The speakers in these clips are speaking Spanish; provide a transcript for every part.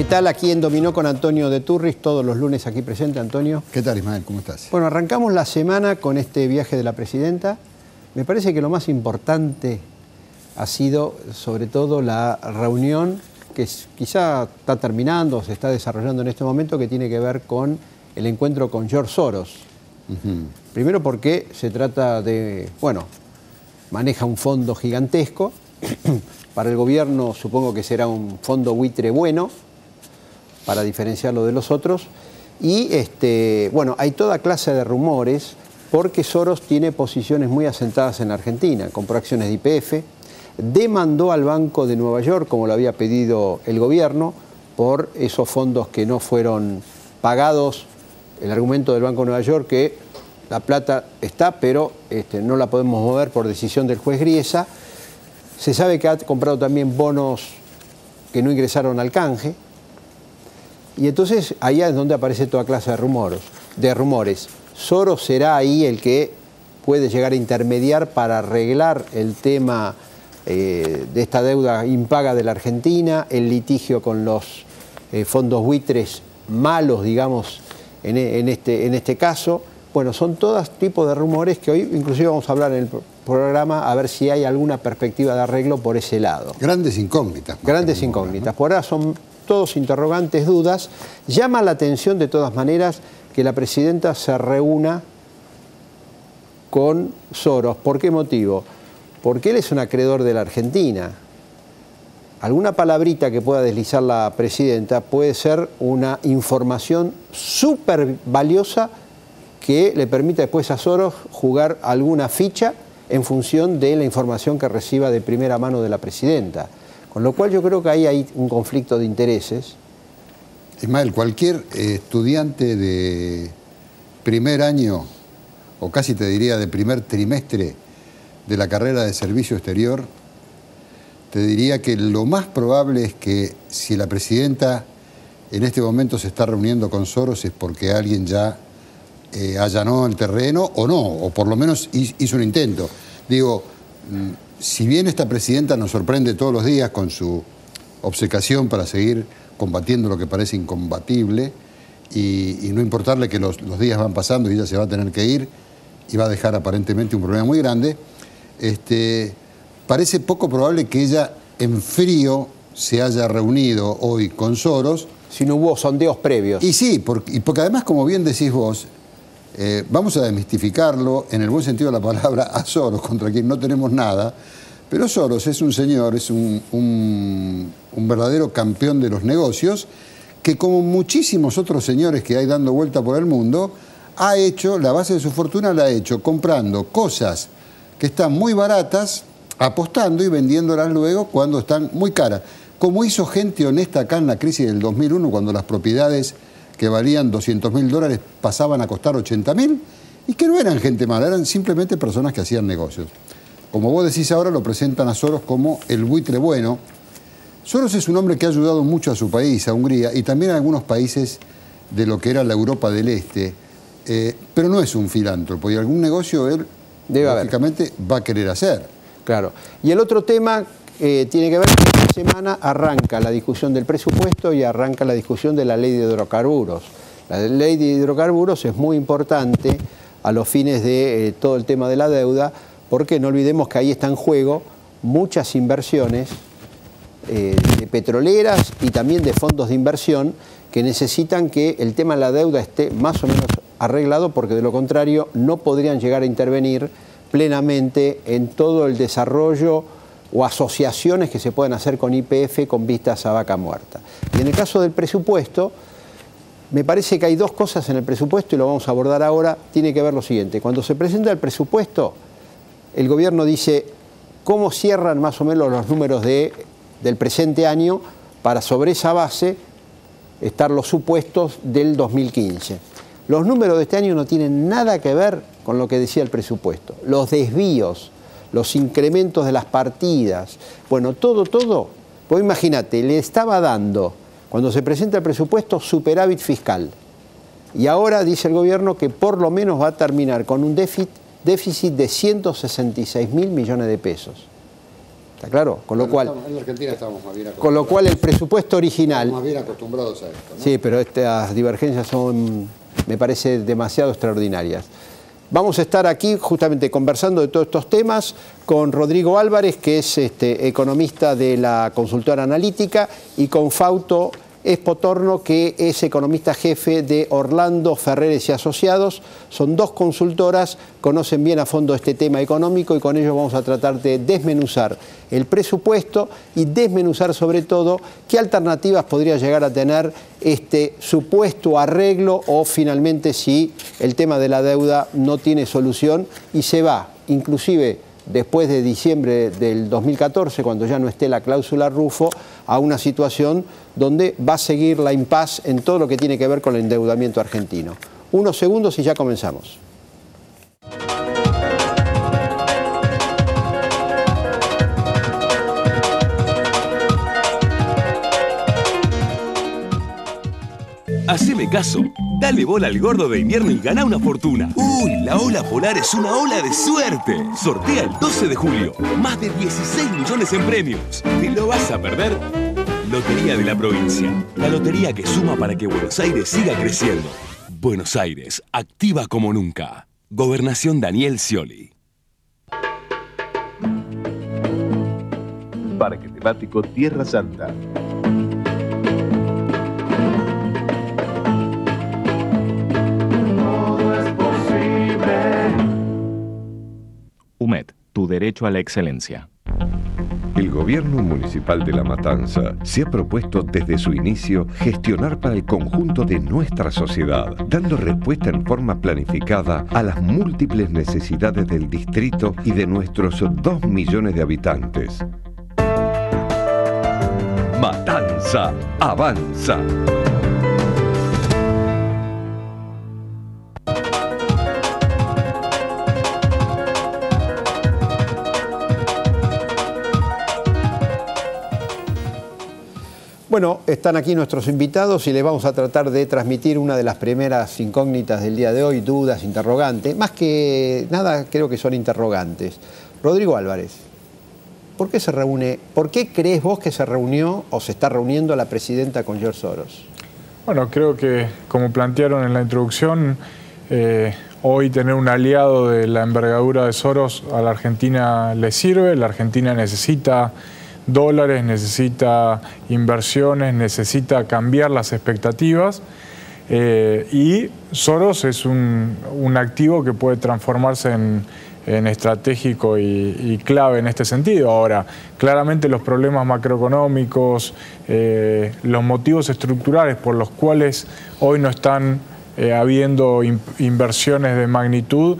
tal? Aquí en Dominó con Antonio de Turris, todos los lunes aquí presente, Antonio. ¿Qué tal, Ismael? ¿Cómo estás? Bueno, arrancamos la semana con este viaje de la presidenta. Me parece que lo más importante ha sido, sobre todo, la reunión que quizá está terminando, se está desarrollando en este momento, que tiene que ver con el encuentro con George Soros. Primero porque se trata de, bueno, maneja un fondo gigantesco. Para el gobierno supongo que será un fondo buitre bueno, para diferenciarlo de los otros. Y bueno, hay toda clase de rumores porque Soros tiene posiciones muy asentadas en la Argentina. Compró acciones de YPF, demandó al Banco de Nueva York, como lo había pedido el gobierno, por esos fondos que no fueron pagados. El argumento del Banco de Nueva York que la plata está, pero no la podemos mover por decisión del juez Griesa. Se sabe que ha comprado también bonos que no ingresaron al canje. Y entonces allá es donde aparece toda clase de rumores. Soros será ahí el que puede llegar a intermediar para arreglar el tema de esta deuda impaga de la Argentina, el litigio con los fondos buitres malos, digamos, en este caso. Bueno, son todos tipos de rumores que hoy inclusive vamos a hablar en el programa a ver si hay alguna perspectiva de arreglo por ese lado. Grandes incógnitas. Grandes incógnitas. Por ahora son todos interrogantes, dudas. Llama la atención de todas maneras que la presidenta se reúna con Soros. ¿Por qué motivo? Porque él es un acreedor de la Argentina. Alguna palabrita que pueda deslizar la presidenta puede ser una información súper valiosa que le permita después a Soros jugar alguna ficha en función de la información que reciba de primera mano de la presidenta. Con lo cual yo creo que ahí hay un conflicto de intereses. Ismael, cualquier estudiante de primer año, o casi te diría de primer trimestre de la carrera de servicio exterior, te diría que lo más probable es que si la presidenta en este momento se está reuniendo con Soros es porque alguien ya allanó el terreno o no, o por lo menos hizo un intento. Digo, si bien esta presidenta nos sorprende todos los días con su obcecación para seguir combatiendo lo que parece incombatible y no importarle que los días van pasando y ella se va a tener que ir y va a dejar aparentemente un problema muy grande, parece poco probable que ella en frío se haya reunido hoy con Soros. Si no hubo sondeos previos. Y sí, porque además, como bien decís vos, vamos a desmistificarlo en el buen sentido de la palabra a Soros, contra quien no tenemos nada, pero Soros es un señor, es un verdadero campeón de los negocios que, como muchísimos otros señores que hay dando vuelta por el mundo, ha hecho, la base de su fortuna la ha hecho comprando cosas que están muy baratas, apostando y vendiéndolas luego cuando están muy caras. Como hizo gente honesta acá en la crisis del 2001, cuando las propiedades que valían $200.000 pasaban a costar 80.000, y que no eran gente mala, eran simplemente personas que hacían negocios. Como vos decís ahora, lo presentan a Soros como el buitre bueno. Soros es un hombre que ha ayudado mucho a su país, a Hungría, y también a algunos países de lo que era la Europa del Este, pero no es un filántropo, y algún negocio él, lógicamente, va a querer hacer. Claro. Y el otro tema tiene que ver con que esta semana arranca la discusión del presupuesto y arranca la discusión de la ley de hidrocarburos. La ley de hidrocarburos es muy importante a los fines de todo el tema de la deuda, porque no olvidemos que ahí está en juego muchas inversiones de petroleras y también de fondos de inversión que necesitan que el tema de la deuda esté más o menos arreglado, porque de lo contrario no podrían llegar a intervenir plenamente en todo el desarrollo o asociaciones que se pueden hacer con YPF con vistas a vaca muerta. Y en el caso del presupuesto, me parece que hay dos cosas en el presupuesto y lo vamos a abordar ahora. Tiene que ver lo siguiente: cuando se presenta el presupuesto, el gobierno dice cómo cierran más o menos los números del presente año para sobre esa base estar los supuestos del 2015. Los números de este año no tienen nada que ver con lo que decía el presupuesto. Los desvíos, los incrementos de las partidas, bueno, todo, pues imagínate, le estaba dando, cuando se presenta el presupuesto, superávit fiscal. Y ahora dice el gobierno que por lo menos va a terminar con un déficit de 166.000 millones de pesos. ¿Está claro? Con lo cual, en la Argentina estamos más bien acostumbrados. con lo cual el presupuesto original... Estamos más bien acostumbrados a esto, ¿no? Sí, pero estas divergencias son, me parece, demasiado extraordinarias. Vamos a estar aquí justamente conversando de todos estos temas con Rodrigo Álvarez, que es economista de la consultora analítica, y con Fausto Espotorno, que es economista jefe de Orlando Ferreres y Asociados. Son dos consultoras, conocen bien a fondo este tema económico y con ellos vamos a tratar de desmenuzar el presupuesto y desmenuzar sobre todo qué alternativas podría llegar a tener este supuesto arreglo o finalmente si el tema de la deuda no tiene solución y se va, inclusive después de diciembre del 2014, cuando ya no esté la cláusula Rufo, a una situación donde va a seguir la impas en todo lo que tiene que ver con el endeudamiento argentino. Unos segundos y ya comenzamos. Haceme caso, dale bola al gordo de invierno y gana una fortuna. Uy, la ola polar es una ola de suerte. Sortea el 12 de julio, más de 16 millones en premios. ¿Te lo vas a perder? Lotería de la Provincia, la lotería que suma para que Buenos Aires siga creciendo. Buenos Aires, activa como nunca. Gobernación Daniel Scioli. Parque temático Tierra Santa. UMED, tu derecho a la excelencia. El gobierno municipal de La Matanza se ha propuesto desde su inicio gestionar para el conjunto de nuestra sociedad, dando respuesta en forma planificada a las múltiples necesidades del distrito y de nuestros 2 millones de habitantes. Matanza avanza. Bueno, están aquí nuestros invitados y les vamos a tratar de transmitir una de las primeras incógnitas del día de hoy, dudas, interrogantes. Más que nada, creo que son interrogantes. Rodrigo Álvarez, ¿por qué crees vos que se reunió o se está reuniendo la presidenta con George Soros? Bueno, creo que, como plantearon en la introducción, hoy tener un aliado de la envergadura de Soros a la Argentina le sirve. La Argentina necesita dólares, necesita inversiones, necesita cambiar las expectativas y Soros es un activo que puede transformarse en estratégico y clave en este sentido. Ahora, claramente los problemas macroeconómicos, los motivos estructurales por los cuales hoy no están habiendo inversiones de magnitud,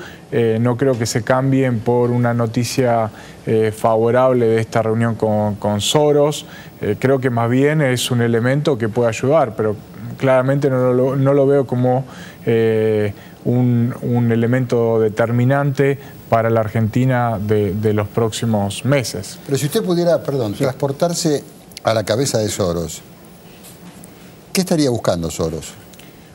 no creo que se cambien por una noticia favorable de esta reunión con Soros. Creo que más bien es un elemento que puede ayudar, pero claramente no lo veo como un elemento determinante para la Argentina de los próximos meses. Pero si usted pudiera, transportarse a la cabeza de Soros, ¿qué estaría buscando Soros?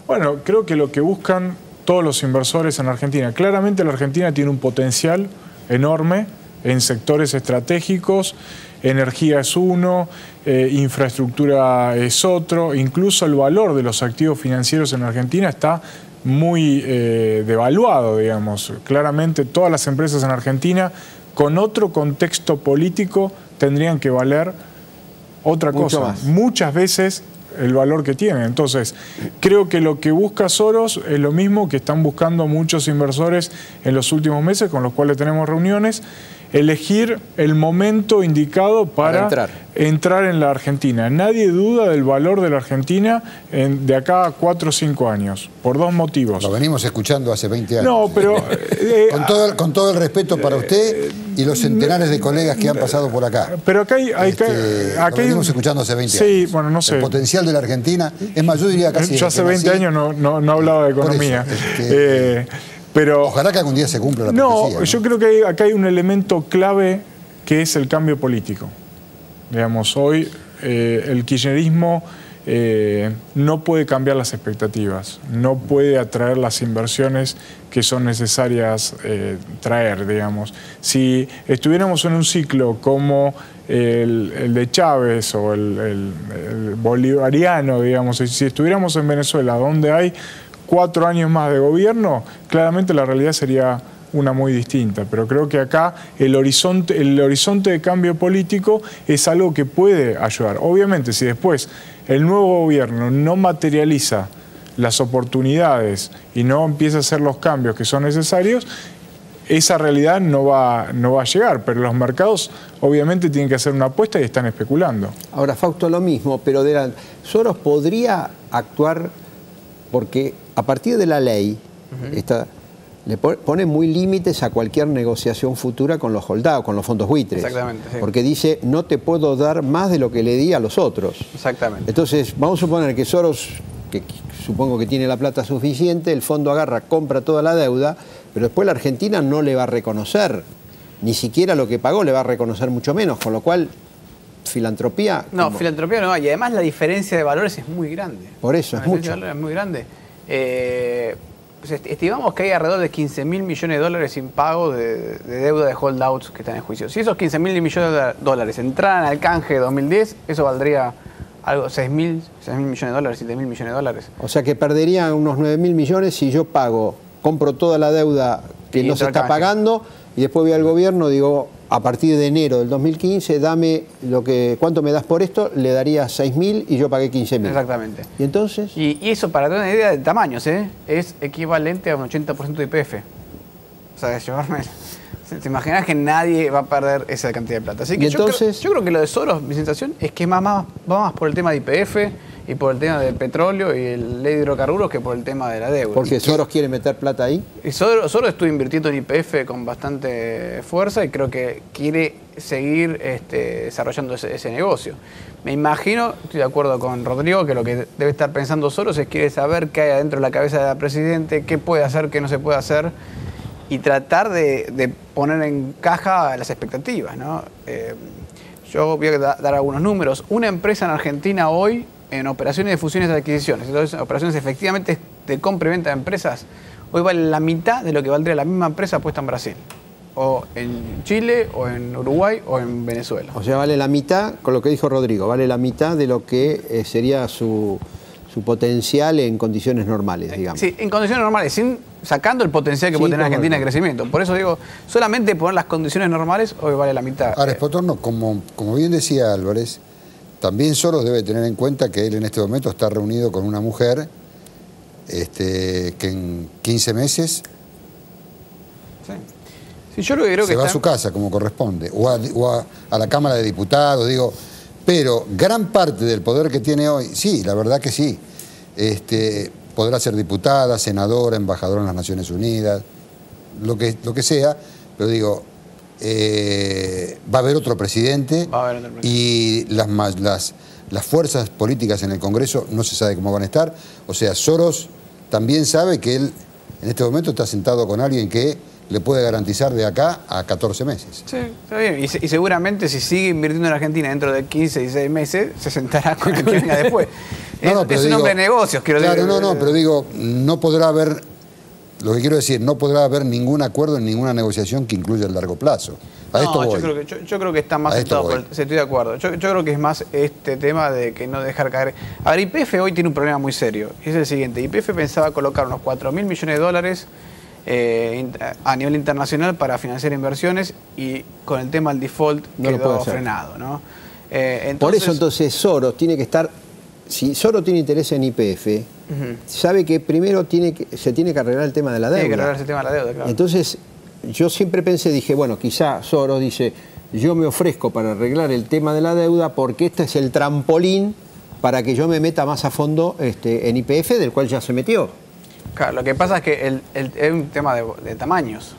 Bueno, creo que lo que buscan todos los inversores en Argentina, claramente la Argentina tiene un potencial enorme en sectores estratégicos, energía es uno, infraestructura es otro, incluso el valor de los activos financieros en Argentina está muy devaluado, digamos. Claramente todas las empresas en Argentina con otro contexto político tendrían que valer otra cosa, muchas veces el valor que tienen. Entonces, creo que lo que busca Soros es lo mismo que están buscando muchos inversores en los últimos meses, con los cuales tenemos reuniones, elegir el momento indicado para entrar en la Argentina. Nadie duda del valor de la Argentina de acá a 4 o 5 años, por 2 motivos. Lo venimos escuchando hace 20 años. No, pero... con todo el respeto para usted y los centenares de colegas que han pasado por acá. Pero acá lo venimos escuchando hace 20 años. Sí, bueno, no sé. El potencial de la Argentina, es más, yo diría casi... Yo hace 20 años no hablaba de economía. Pero, ojalá que algún día se cumpla la profecía. No, yo creo que acá hay un elemento clave que es el cambio político. Digamos, hoy el kirchnerismo no puede cambiar las expectativas, no puede atraer las inversiones que son necesarias traer, digamos. Si estuviéramos en un ciclo como el de Chávez o el bolivariano, digamos, si estuviéramos en Venezuela, donde hay 4 años más de gobierno, claramente la realidad sería una muy distinta, pero creo que acá el horizonte de cambio político es algo que puede ayudar. Obviamente, si después el nuevo gobierno no materializa las oportunidades y no empieza a hacer los cambios que son necesarios, esa realidad no va a llegar, pero los mercados obviamente tienen que hacer una apuesta y están especulando. Ahora, Fausto, lo mismo, pero Soros podría actuar porque a partir de la ley le pone muy límites a cualquier negociación futura con los holdados, con los fondos buitres. Exactamente, sí. Porque dice, no te puedo dar más de lo que le di a los otros. Exactamente. Entonces, vamos a suponer que Soros, que supongo que tiene la plata suficiente, el fondo agarra, compra toda la deuda, pero después la Argentina no le va a reconocer, ni siquiera lo que pagó le va a reconocer mucho menos, con lo cual, filantropía... No, filantropía no, y además la diferencia de valores es muy grande. Por eso, es mucho. La diferencia de valores es muy grande. Estimamos que hay alrededor de 15.000 millones de dólares impagos de deuda de holdouts que están en juicio. Si esos 15.000 millones de dólares entraran al canje de 2010, eso valdría algo 6.000 millones de dólares, 7.000 millones de dólares. O sea que perderían unos 9.000 millones si yo compro toda la deuda que no se está pagando y después voy al gobierno, digo, a partir de enero del 2015, dame ¿cuánto me das por esto? Le daría 6.000 y yo pagué 15.000. Exactamente. ¿Y entonces? Y eso, para tener una idea de tamaños, es equivalente a un 80% de YPF. O sea, te imaginas que nadie va a perder esa cantidad de plata. Así que yo creo que lo de Soros, mi sensación, es que va más por el tema de YPF y por el tema del petróleo y el ley de hidrocarburos que por el tema de la deuda. ¿Porque Soros quiere meter plata ahí? Y Soros estuvo invirtiendo en YPF con bastante fuerza y creo que quiere seguir desarrollando ese negocio. Me imagino, estoy de acuerdo con Rodrigo, que lo que debe estar pensando Soros es quiere saber qué hay adentro de la cabeza de la presidente, qué puede hacer, qué no se puede hacer, y tratar de poner en caja las expectativas, ¿no? Yo voy a dar algunos números. Una empresa en Argentina hoy, en operaciones de fusiones y adquisiciones, entonces operaciones efectivamente de compra y venta de empresas, hoy vale la mitad de lo que valdría la misma empresa puesta en Brasil, o en Chile, o en Uruguay, o en Venezuela. O sea, vale la mitad, con lo que dijo Rodrigo, vale la mitad de lo que sería su potencial en condiciones normales, digamos. Sí, en condiciones normales, sacando el potencial que puede tener Argentina de crecimiento. Por eso digo, solamente poner las condiciones normales hoy vale la mitad. Ahora, Espotorno, como bien decía Álvarez, también Soros debe tener en cuenta que él en este momento está reunido con una mujer que en 15 meses sí, yo lo que creo se va a su casa como corresponde, o a la Cámara de Diputados, digo. Pero gran parte del poder que tiene hoy, sí, la verdad que sí, podrá ser diputada, senadora, embajadora en las Naciones Unidas, lo que sea, pero digo, va a haber otro presidente, y las fuerzas políticas en el Congreso no se sabe cómo van a estar. O sea, Soros también sabe que él en este momento está sentado con alguien que le puede garantizar de acá a 14 meses. Sí, está bien. Y seguramente si sigue invirtiendo en Argentina dentro de 15, 16 meses, se sentará con el que venga después. Es un hombre de negocios, quiero decir. Claro, pero digo, no podrá haber, lo que quiero decir, no podrá haber ningún acuerdo en ninguna negociación que incluya el largo plazo. Yo creo que está más sentado estoy de acuerdo. Yo creo que es más este tema de que no dejar caer. A ver, YPF hoy tiene un problema muy serio. Es el siguiente. YPF pensaba colocar unos 4.000 millones de dólares a nivel internacional para financiar inversiones, y con el tema del default quedó frenado, ¿no? Por eso entonces Soros tiene que estar, si Soros tiene interés en YPF, sabe que primero se tiene que arreglar el tema de la deuda. Tiene que arreglar el tema de la deuda, claro. Entonces yo siempre dije, bueno, quizá Soros dice, yo me ofrezco para arreglar el tema de la deuda porque este es el trampolín para que yo me meta más a fondo en YPF, del cual ya se metió. Claro, lo que pasa es que es un tema de tamaños.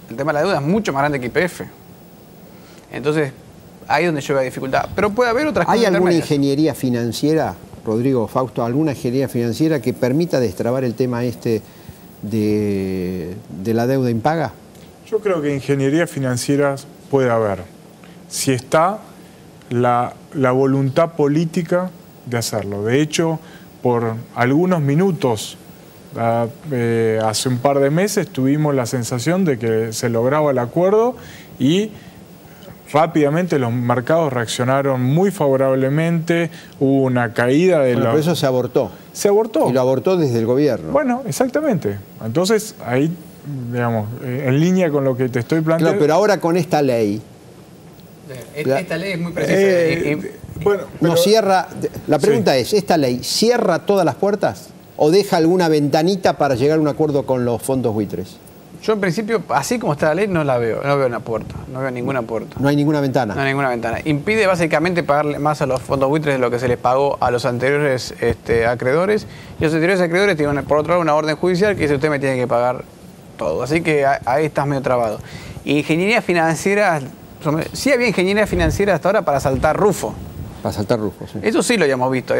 El tema de la deuda es mucho más grande que YPF. Entonces, ahí es donde yo veo dificultad. Pero puede haber otras cosas. ¿Hay alguna ingeniería financiera, Rodrigo, Fausto, alguna ingeniería financiera que permita destrabar el tema de la deuda impaga? Yo creo que ingeniería financiera puede haber. Si está la voluntad política de hacerlo. De hecho, por algunos minutos, hace un par de meses, tuvimos la sensación de que se lograba el acuerdo y rápidamente los mercados reaccionaron muy favorablemente, hubo una caída de Pero eso se abortó. Se abortó. Y lo abortó desde el gobierno. Bueno, exactamente. Entonces, ahí, digamos, en línea con lo que te estoy planteando... Claro, pero ahora con esta ley... Esta ley es muy precisa. Bueno, pero, no cierra... La pregunta es, ¿esta ley cierra todas las puertas o deja alguna ventanita para llegar a un acuerdo con los fondos buitres? Yo en principio, así como está la ley, no la veo. No veo una puerta. No veo ninguna puerta. No hay ninguna ventana. No hay ninguna ventana. Impide básicamente pagarle más a los fondos buitres de lo que se les pagó a los anteriores acreedores. Y los anteriores acreedores tienen, por otro lado, una orden judicial que dice usted me tiene que pagar todo. Así que ahí estás medio trabado. Ingeniería financiera, sí había ingeniería financiera hasta ahora para saltar Rufo. Para saltar Rufo, sí. Eso sí lo habíamos visto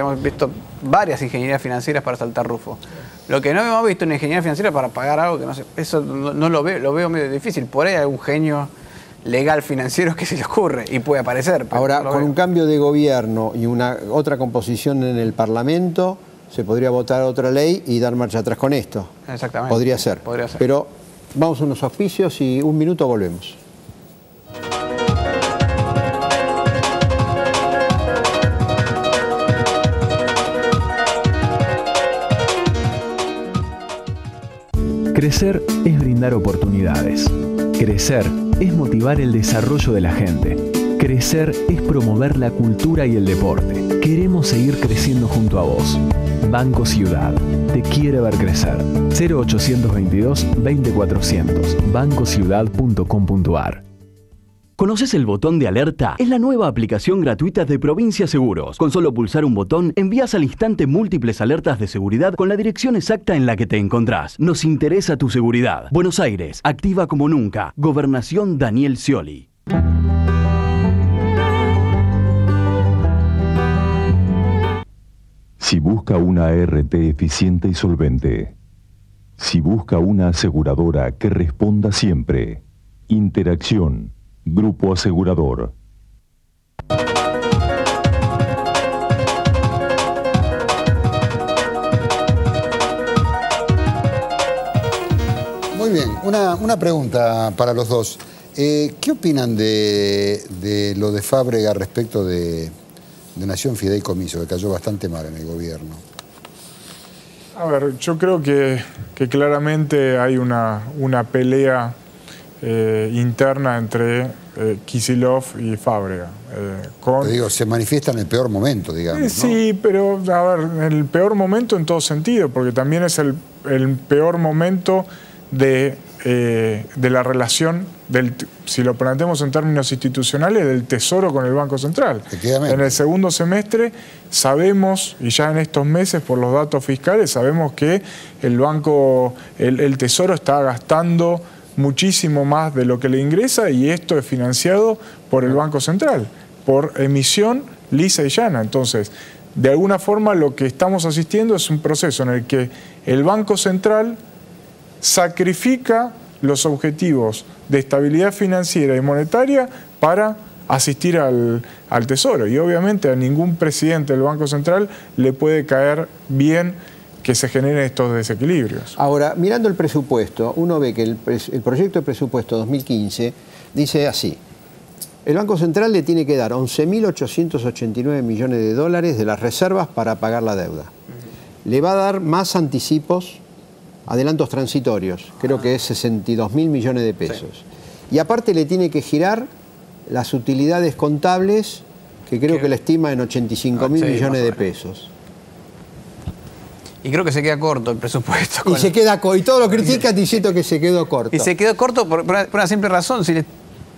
varias ingenierías financieras para saltar Rufo. Lo que no habíamos visto en ingeniería financiera para pagar algo que no sé, eso no lo veo medio difícil. Por ahí hay algún genio legal financiero que se le ocurre y puede aparecer. Ahora, no con un cambio de gobierno y otra composición en el Parlamento, se podría votar otra ley y dar marcha atrás con esto. Exactamente. Podría ser. Pero vamos a unos auspicios y un minuto volvemos. Crecer es brindar oportunidades. Crecer es motivar el desarrollo de la gente. Crecer es promover la cultura y el deporte. Queremos seguir creciendo junto a vos. Banco Ciudad. Te quiere ver crecer. 0822-20400. bancociudad.com.ar. ¿Conoces el botón de alerta? Es la nueva aplicación gratuita de Provincia Seguros. Con solo pulsar un botón, envías al instante múltiples alertas de seguridad con la dirección exacta en la que te encontrás. Nos interesa tu seguridad. Buenos Aires, activa como nunca. Gobernación Daniel Scioli. Si busca una ART eficiente y solvente. Si busca una aseguradora que responda siempre. Interacción. Grupo Asegurador. Muy bien, una pregunta para los dos. ¿Qué opinan de lo de Fábrega respecto de Nación Fideicomiso, que cayó bastante mal en el gobierno? A ver, yo creo que claramente hay una pelea interna entre Kicillof y Fábrega. Te digo, se manifiesta en el peor momento, digamos. Sí, ¿no? Pero a ver, en el peor momento en todo sentido, porque también es el peor momento de la relación, si lo planteamos en términos institucionales, del Tesoro con el Banco Central. En el segundo semestre sabemos, y ya en estos meses por los datos fiscales, sabemos que el Tesoro está gastando muchísimo más de lo que le ingresa, y esto es financiado por el Banco Central, por emisión lisa y llana. Entonces, de alguna forma lo que estamos asistiendo es un proceso en el que el Banco Central sacrifica los objetivos de estabilidad financiera y monetaria para asistir al Tesoro. Y obviamente a ningún presidente del Banco Central le puede caer bien que se generen estos desequilibrios. Ahora, mirando el presupuesto, uno ve que el proyecto de presupuesto 2015 dice así: el Banco Central le tiene que dar 11.889 millones de dólares de las reservas para pagar la deuda. Le va a dar más anticipos, adelantos transitorios, creo que es 62.000 millones de pesos. Sí. Y aparte le tiene que girar las utilidades contables, que creo que la estima en 85.000 millones de pesos. Y creo que se queda corto el presupuesto. Y se queda corto. Y todo lo critican diciendo que se quedó corto. Y se quedó corto por una simple razón. Si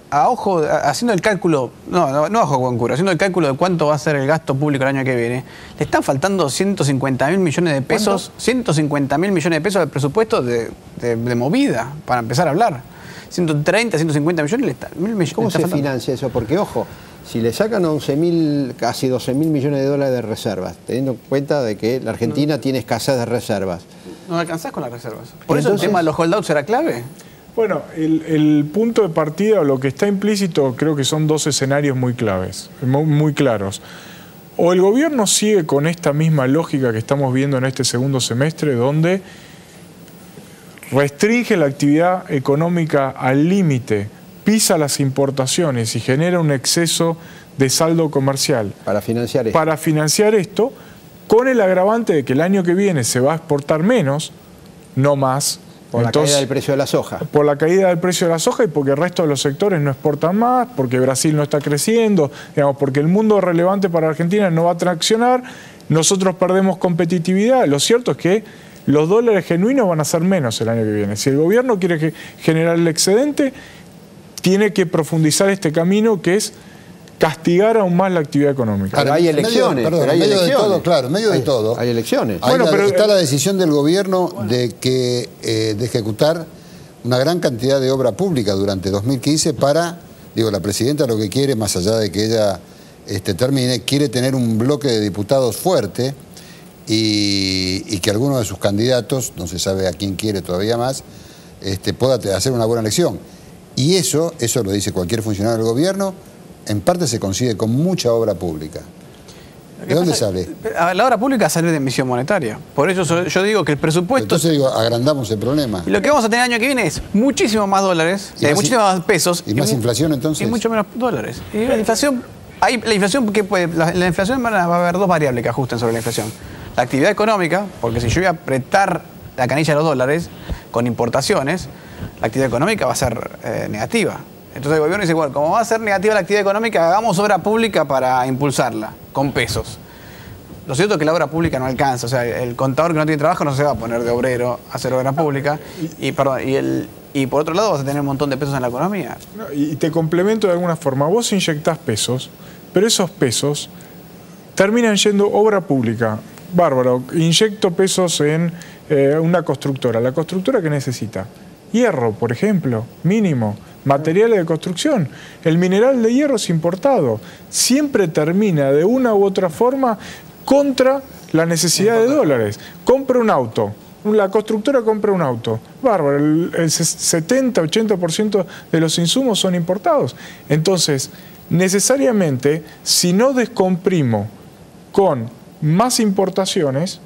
a ojo, haciendo el cálculo, no a ojo con cura, haciendo el cálculo de cuánto va a ser el gasto público el año que viene, le están faltando 150.000 millones de pesos. ¿Cuánto? 150.000 millones de pesos del presupuesto de movida, para empezar a hablar. 130, 150 millones. ¿Cómo se financia eso? Porque, ojo, si le sacan casi 12.000 millones de dólares de reservas, teniendo en cuenta de que la Argentina tiene escasez de reservas. No alcanzás con las reservas. Por eso el tema de los holdouts será clave. Bueno, el punto de partida, o lo que está implícito, creo que son dos escenarios muy claves, muy claros. O el gobierno sigue con esta misma lógica que estamos viendo en este segundo semestre, donde restringe la actividad económica al límite, pisa las importaciones y genera un exceso de saldo comercial. Para financiar esto. Para financiar esto, con el agravante de que el año que viene se va a exportar menos, no más. Por la caída del precio de la soja. Por la caída del precio de la soja y porque el resto de los sectores no exportan más, porque Brasil no está creciendo, digamos, porque el mundo relevante para Argentina no va a traccionar, nosotros perdemos competitividad. Lo cierto es que los dólares genuinos van a ser menos el año que viene. Si el gobierno quiere generar el excedente, tiene que profundizar este camino que es castigar aún más la actividad económica. Pero hay elecciones. En medio de todo, claro, en medio de todo. Hay elecciones. Está la decisión del gobierno de ejecutar una gran cantidad de obra pública durante 2015 para, la presidenta lo que quiere, más allá de que ella termine, quiere tener un bloque de diputados fuerte y que alguno de sus candidatos, no se sabe a quién quiere todavía más, pueda hacer una buena elección. Y eso lo dice cualquier funcionario del gobierno, en parte se consigue con mucha obra pública. ¿De dónde sale? La obra pública sale de emisión monetaria. Por eso yo digo que el presupuesto... Entonces agrandamos el problema. Y lo que vamos a tener el año que viene es muchísimo más dólares, muchísimo más pesos. ¿Y más inflación entonces? Y mucho menos dólares. Y la inflación... La inflación va a haber dos variables que ajusten sobre la inflación. La actividad económica, porque si yo voy a apretar la canilla de los dólares con importaciones, la actividad económica va a ser negativa. Entonces el gobierno dice, bueno, como va a ser negativa la actividad económica, hagamos obra pública para impulsarla, con pesos. Lo cierto es que la obra pública no alcanza, o sea, el contador que no tiene trabajo no se va a poner de obrero a hacer obra pública, y por otro lado vas a tener un montón de pesos en la economía. Y te complemento de alguna forma, vos inyectás pesos, pero esos pesos terminan yendo obra pública. Bárbaro, inyecto pesos en una constructora. ¿La constructora qué necesita? Hierro, por ejemplo, mínimo. Materiales de construcción. El mineral de hierro es importado. Siempre termina de una u otra forma contra la necesidad de dólares. Compra un auto. La constructora compra un auto. Bárbaro, el 70-80% de los insumos son importados. Entonces, necesariamente, si no descomprimo con más importaciones,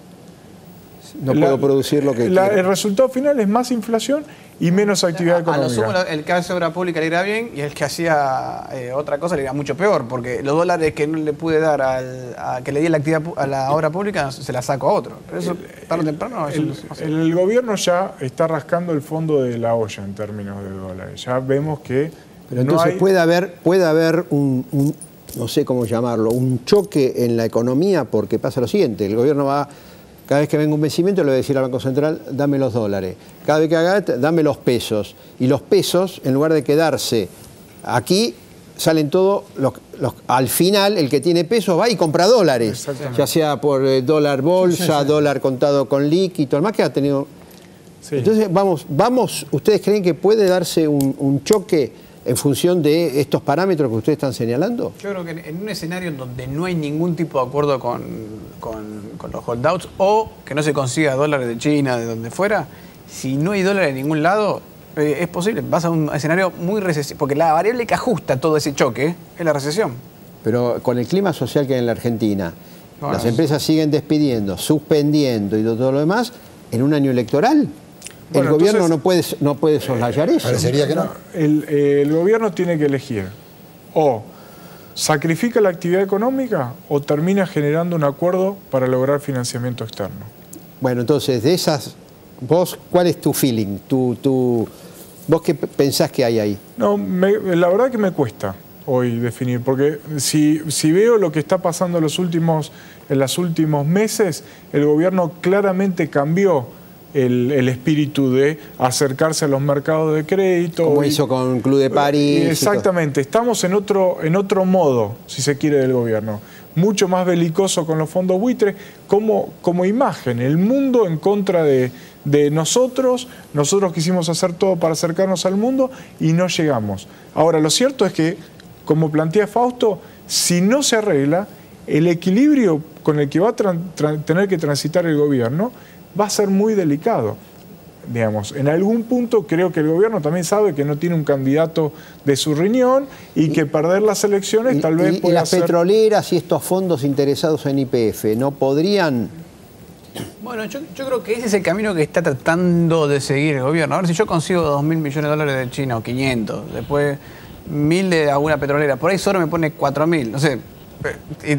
no puedo producir lo que quiero. El resultado final es más inflación y menos actividad económica. A lo sumo, el que hace obra pública le irá bien y el que hacía otra cosa le irá mucho peor, porque los dólares que no le pude dar que le di a la obra pública se la saco a otro. Pero eso, tarde o temprano... El gobierno ya está rascando el fondo de la olla en términos de dólares. Ya vemos que... Pero entonces puede haber un no sé cómo llamarlo, un choque en la economía, porque pasa lo siguiente, el gobierno va... Cada vez que venga un vencimiento le voy a decir al Banco Central, dame los dólares. Cada vez que haga, dame los pesos. Y los pesos, en lugar de quedarse aquí, salen todos, al final el que tiene pesos va y compra dólares. Ya sea por dólar bolsa, dólar contado con líquido, más que ha tenido... Sí. Entonces, vamos, ¿ustedes creen que puede darse un choque en función de estos parámetros que ustedes están señalando? Yo creo que en un escenario donde no hay ningún tipo de acuerdo con los holdouts o que no se consiga dólares de China, de donde fuera, si no hay dólares de ningún lado, es posible. Vas a un escenario muy recesivo, porque la variable que ajusta todo ese choque es la recesión. Pero con el clima social que hay en la Argentina, las empresas siguen despidiendo, suspendiendo y todo lo demás, en un año electoral... Bueno, el gobierno entonces, no puede soslayar eso. Parecería que no. El gobierno tiene que elegir o sacrifica la actividad económica o termina generando un acuerdo para lograr financiamiento externo. Bueno, entonces, de esas, vos, ¿cuál es tu feeling? ¿Vos qué pensás que hay ahí? No, la verdad que me cuesta hoy definir, porque si veo lo que está pasando en los últimos meses, el gobierno claramente cambió el espíritu de acercarse a los mercados de crédito. Como hizo con Club de París. Exactamente, estamos en otro modo, si se quiere, del gobierno. Mucho más belicoso con los fondos buitres, como imagen, el mundo en contra de nosotros quisimos hacer todo para acercarnos al mundo y no llegamos. Ahora, lo cierto es que, como plantea Fausto, si no se arregla, el equilibrio con el que va a tener que transitar el gobierno va a ser muy delicado. digamos, en algún punto creo que el gobierno también sabe que no tiene un candidato de su riñón y que perder las elecciones tal vez pueda las petroleras y estos fondos interesados en YPF no podrían... Bueno, yo creo que ese es el camino que está tratando de seguir el gobierno. A ver, si yo consigo 2.000 millones de dólares de China o 500, después 1.000 de alguna petrolera, por ahí solo me pone 4.000, no sé.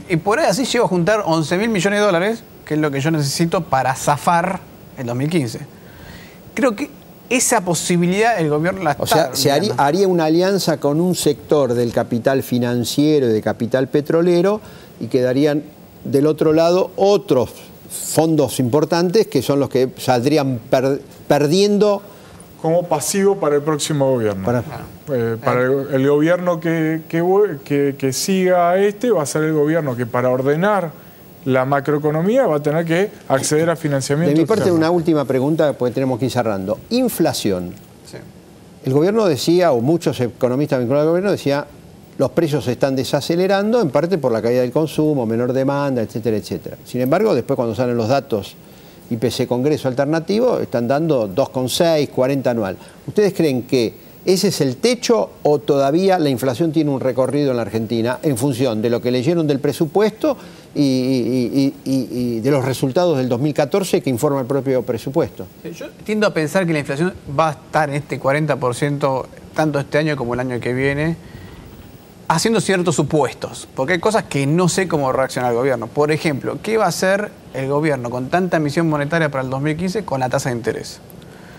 Y por ahí así llego a juntar 11.000 millones de dólares, que es lo que yo necesito para zafar el 2015. Creo que esa posibilidad el gobierno la está... O sea, se haría una alianza con un sector del capital financiero y de capital petrolero y quedarían del otro lado otros fondos importantes que son los que saldrían perdiendo... Como pasivo para el próximo gobierno. Para el gobierno que siga a este va a ser el gobierno que para ordenar la macroeconomía va a tener que acceder a financiamiento. De mi parte, una última pregunta, porque tenemos que ir cerrando. Inflación. Sí. El gobierno decía, o muchos economistas vinculados al gobierno decían, los precios se están desacelerando, en parte por la caída del consumo, menor demanda, etcétera, etcétera. Sin embargo, después cuando salen los datos IPC Congreso Alternativo, están dando 2,6, 40 anual. ¿Ustedes creen que ese es el techo o todavía la inflación tiene un recorrido en la Argentina en función de lo que leyeron del presupuesto y de los resultados del 2014 que informa el propio presupuesto? Yo tiendo a pensar que la inflación va a estar en este 40% tanto este año como el año que viene, haciendo ciertos supuestos, porque hay cosas que no sé cómo reaccionar el gobierno. Por ejemplo, ¿qué va a hacer el gobierno con tanta emisión monetaria para el 2015 con la tasa de interés?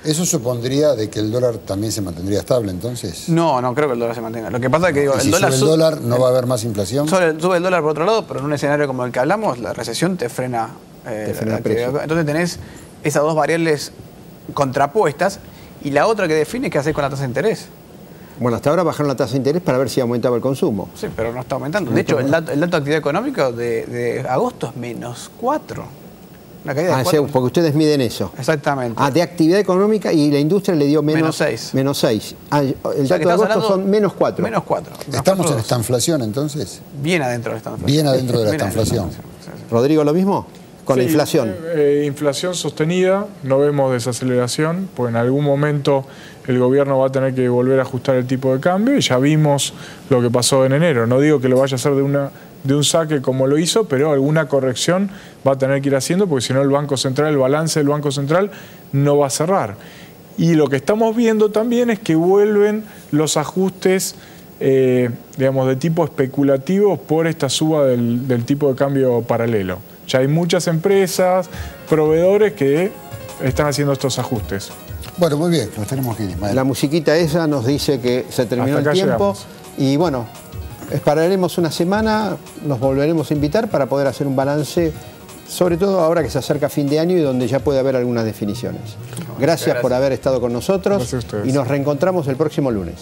¿Eso supondría de que el dólar también se mantendría estable entonces? No, no creo que el dólar se mantenga. Lo que pasa es que digo, si sube el dólar, ¿no va a haber más inflación? Sube el dólar por otro lado, pero en un escenario como el que hablamos, la recesión te frena la actividad. Entonces tenés esas dos variables contrapuestas y la otra que define qué hacer con la tasa de interés. Bueno, hasta ahora bajaron la tasa de interés para ver si aumentaba el consumo. Sí, pero no está aumentando. De hecho, el dato de actividad económica de agosto es -4. Una caída de 4. Porque ustedes miden eso. Exactamente. De actividad económica y la industria le dio -6. -6. El dato de agosto son -4. -4. ¿Estamos en estanflación entonces? Bien adentro de la estanflación. Bien adentro de la estanflación. Rodrigo, ¿lo mismo? Con la inflación. Inflación sostenida, no vemos desaceleración, pues en algún momento el gobierno va a tener que volver a ajustar el tipo de cambio y ya vimos lo que pasó en enero. No digo que lo vaya a hacer de un saque como lo hizo, pero alguna corrección va a tener que ir haciendo porque si no el Banco Central, el balance del Banco Central no va a cerrar. Y lo que estamos viendo también es que vuelven los ajustes digamos, de tipo especulativo por esta suba del tipo de cambio paralelo. Ya hay muchas empresas, proveedores que están haciendo estos ajustes. Bueno, muy bien, nos tenemos que ir, Ismael. La musiquita esa nos dice que se terminó el tiempo. Llegamos. Y bueno, esperaremos una semana, nos volveremos a invitar para poder hacer un balance, sobre todo ahora que se acerca fin de año y donde ya puede haber algunas definiciones. Gracias por haber estado con nosotros y nos reencontramos el próximo lunes.